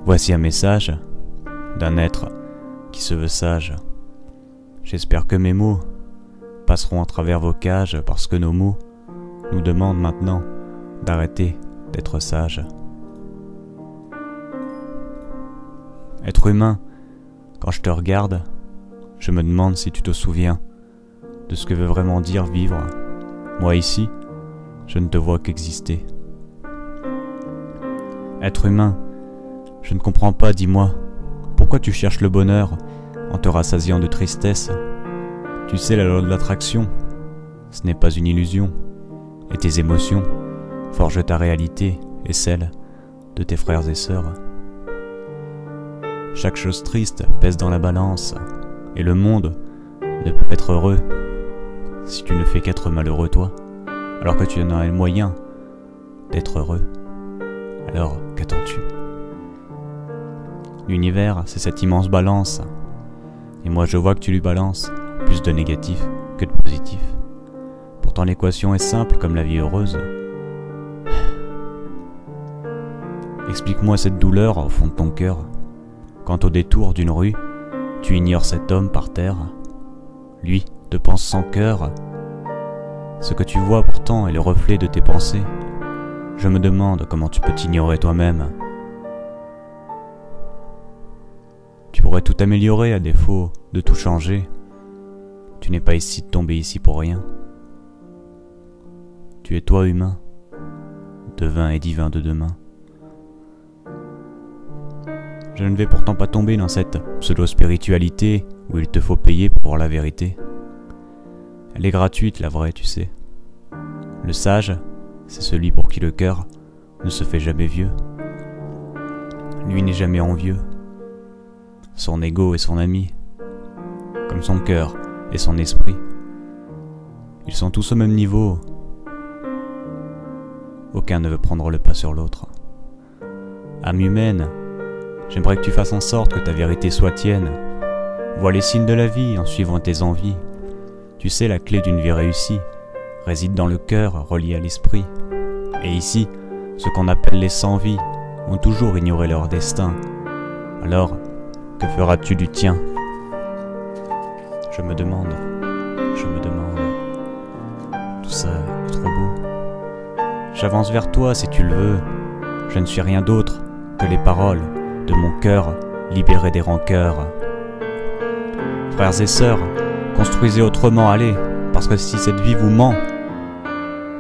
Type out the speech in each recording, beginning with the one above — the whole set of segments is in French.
Voici un message d'un être qui se veut sage. J'espère que mes mots passeront à travers vos cages parce que nos mots nous demandent maintenant d'arrêter d'être sages. Être humain, quand je te regarde, je me demande si tu te souviens de ce que veut vraiment dire vivre. Moi ici, je ne te vois qu'exister. Être humain, je ne comprends pas, dis-moi, pourquoi tu cherches le bonheur en te rassasiant de tristesse? Tu sais la loi de l'attraction, ce n'est pas une illusion, et tes émotions forgent ta réalité et celle de tes frères et sœurs. Chaque chose triste pèse dans la balance, et le monde ne peut être heureux si tu ne fais qu'être malheureux toi, alors que tu en as les moyens d'être heureux. Alors qu'attends-tu? L'univers, c'est cette immense balance, et moi je vois que tu lui balances plus de négatif que de positif. Pourtant l'équation est simple comme la vie heureuse. Explique-moi cette douleur au fond de ton cœur, quand au détour d'une rue, tu ignores cet homme par terre. Lui te pense sans cœur. Ce que tu vois pourtant est le reflet de tes pensées. Je me demande comment tu peux t'ignorer toi-même. Tu pourrais tout améliorer à défaut de tout changer. Tu n'es pas ici tombé ici pour rien. Tu es toi humain, devin et divin de demain. Je ne vais pourtant pas tomber dans cette pseudo-spiritualité où il te faut payer pour la vérité. Elle est gratuite, la vraie, tu sais. Le sage, c'est celui pour qui le cœur ne se fait jamais vieux. Lui n'est jamais envieux. Son ego est son ami, comme son cœur et son esprit. Ils sont tous au même niveau. Aucun ne veut prendre le pas sur l'autre. Âme humaine, j'aimerais que tu fasses en sorte que ta vérité soit tienne. Vois les signes de la vie en suivant tes envies. Tu sais, la clé d'une vie réussie réside dans le cœur relié à l'esprit. Et ici, ceux qu'on appelle les sans-vie ont toujours ignoré leur destin. Alors, que feras-tu du tien? Je me demande. Tout ça est trop beau. J'avance vers toi si tu le veux. Je ne suis rien d'autre que les paroles de mon cœur libéré des rancœurs. Frères et sœurs, construisez autrement, allez, parce que si cette vie vous ment,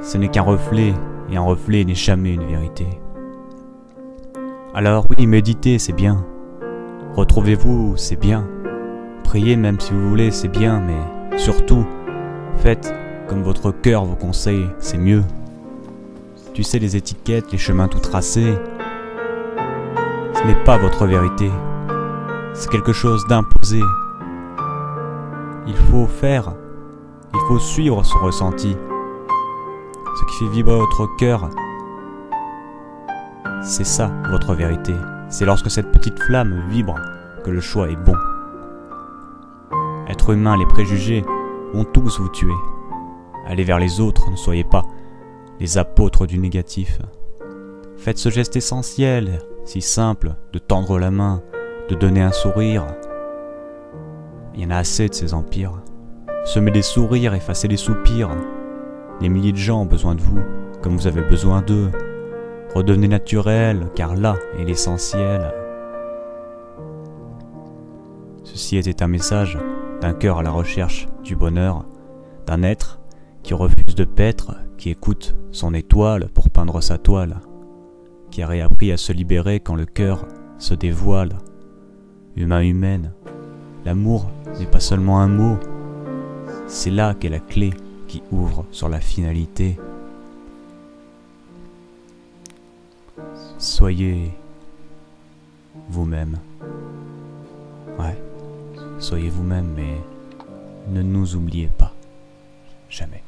ce n'est qu'un reflet, et un reflet n'est jamais une vérité. Alors oui, méditez, c'est bien. Retrouvez-vous, c'est bien. Priez même si vous voulez, c'est bien, mais surtout, faites comme votre cœur vous conseille, c'est mieux. Tu sais, les étiquettes, les chemins tout tracés, ce n'est pas votre vérité. C'est quelque chose d'imposé. Il faut faire, il faut suivre son ressenti. Ce qui fait vibrer votre cœur, c'est ça votre vérité. C'est lorsque cette petite flamme vibre que le choix est bon. Être humain, les préjugés vont tous vous tuer. Allez vers les autres, ne soyez pas les apôtres du négatif. Faites ce geste essentiel, si simple, de tendre la main, de donner un sourire. Il y en a assez de ces empires. Semez des sourires, effacez les soupirs. Des milliers de gens ont besoin de vous, comme vous avez besoin d'eux. Redevenez naturel, car là est l'essentiel. Ceci était un message d'un cœur à la recherche du bonheur, d'un être qui refuse de paître, qui écoute son étoile pour peindre sa toile, qui a réappris à se libérer quand le cœur se dévoile. Humain, humaine, l'amour n'est pas seulement un mot, c'est là qu'est la clé qui ouvre sur la finalité. Soyez vous-même. Ouais, soyez vous-même, mais ne nous oubliez pas. Jamais.